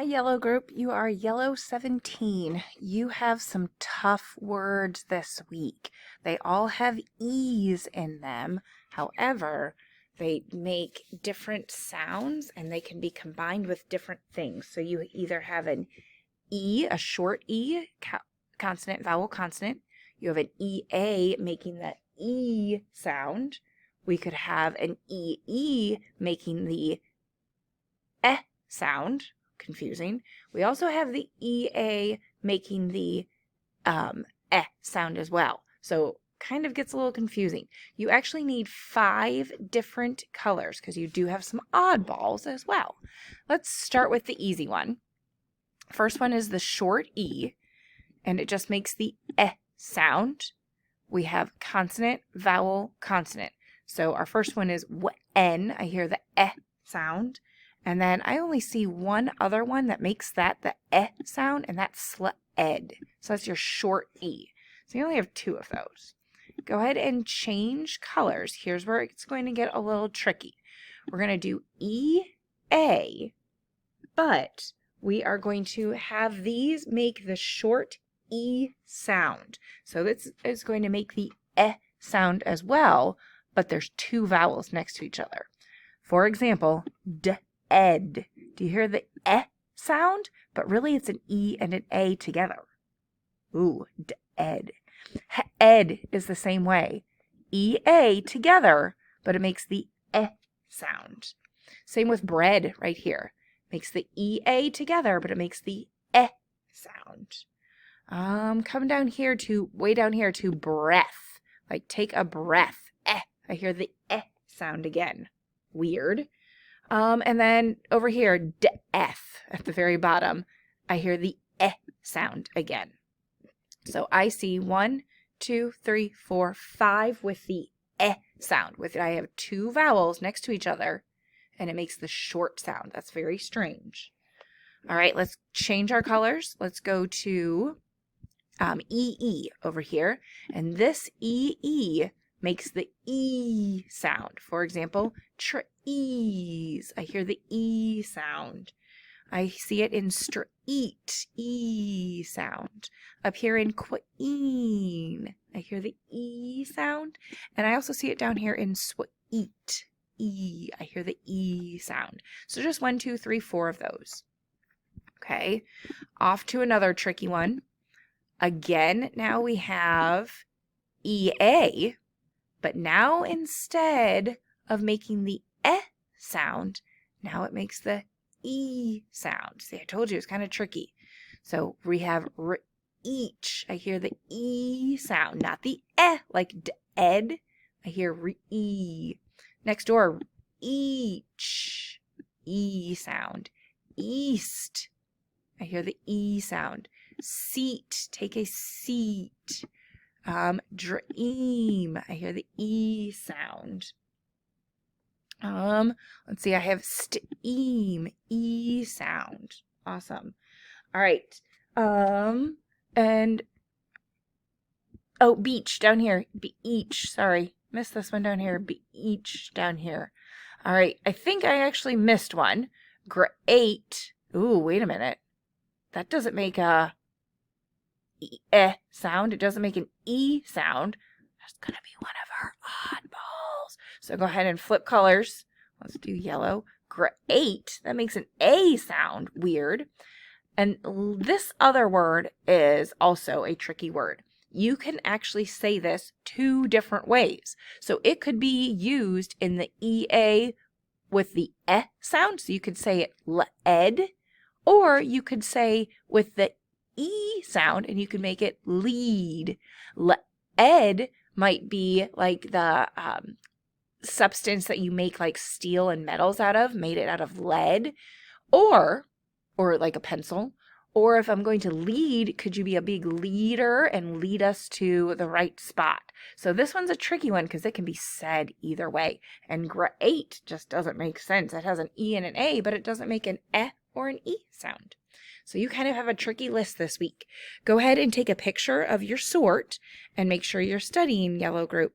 Hi, Yellow Group. You are Yellow 17. You have some tough words this week. They all have E's in them. However, they make different sounds and they can be combined with different things. So you either have an E, a short E, consonant, vowel, consonant. You have an EA making the E sound. We could have an EE making the eh sound. Confusing. We also have the EA making the eh sound as well. So kind of gets a little confusing. You actually need 5 different colors because you do have some oddballs as well. Let's start with the easy one. First one is the short E, and it just makes the eh sound. We have consonant, vowel, consonant. So our first one is N. I hear the eh sound. And then I only see one other one that makes that the eh sound, and that's sled. So that's your short E. So you only have 2 of those. Go ahead and change colors. Here's where it's going to get a little tricky. We're going to do EA, but we are going to have these make the short E sound. So this is going to make the eh sound as well, but there's 2 vowels next to each other. For example, ed. Do you hear the eh sound? But really it's an E and an A together. Ooh, ed. Ed is the same way. EA together, but it makes the eh sound. Same with bread right here. Makes the EA together, but it makes the eh sound. Come down here to, way down here to breath. Like take a breath. Eh. I hear the eh sound again. Weird. And then over here, death at the very bottom, I hear the eh sound again. So I see 1, 2, 3, 4, 5 with the eh sound. With it, I have 2 vowels next to each other, and it makes the short sound. That's very strange. All right, let's change our colors. Let's go to EE over here, and this EE makes the E sound. For example, trees. I hear the E sound. I see it in street, E sound. Up here in queen, I hear the E sound. And I also see it down here in sweet, E. I hear the E sound. So just 1, 2, 3, 4 of those. Okay, off to another tricky one. Again, now we have EA, but now instead of making the eh sound, now it makes the E sound. See, I told you it's kind of tricky. So we have each. I hear the E sound, not the eh, like ed. I hear E. Next door, each. E sound. East. I hear the E sound. Seat. Take a seat. Dream. I hear the E sound. Let's see. I have steam. E sound. Awesome. All right. And oh, beach down here. Beach. Sorry, missed this one down here. Beach down here. All right. I think I actually missed one. Great. Ooh, wait a minute. That doesn't make a eh sound. It doesn't make an E sound. That's going to be one of our oddballs. So go ahead and flip colors. Let's do yellow. Great. That makes an A sound. Weird. And this other word is also a tricky word. You can actually say this 2 different ways. So it could be used in the EA with the eh sound. So you could say it led. Or you could say with the E sound and you could make it lead. Lead might be like the substance that you make like steel and metals out of, made it out of lead, or like a pencil. Or if I'm going to lead, could you be a big leader and lead us to the right spot? So this one's a tricky one because it can be said either way. And great just doesn't make sense. It has an E and an A, but it doesn't make an eh or an E sound. So you kind of have a tricky list this week. Go ahead and take a picture of your sort and make sure you're studying, Yellow Group.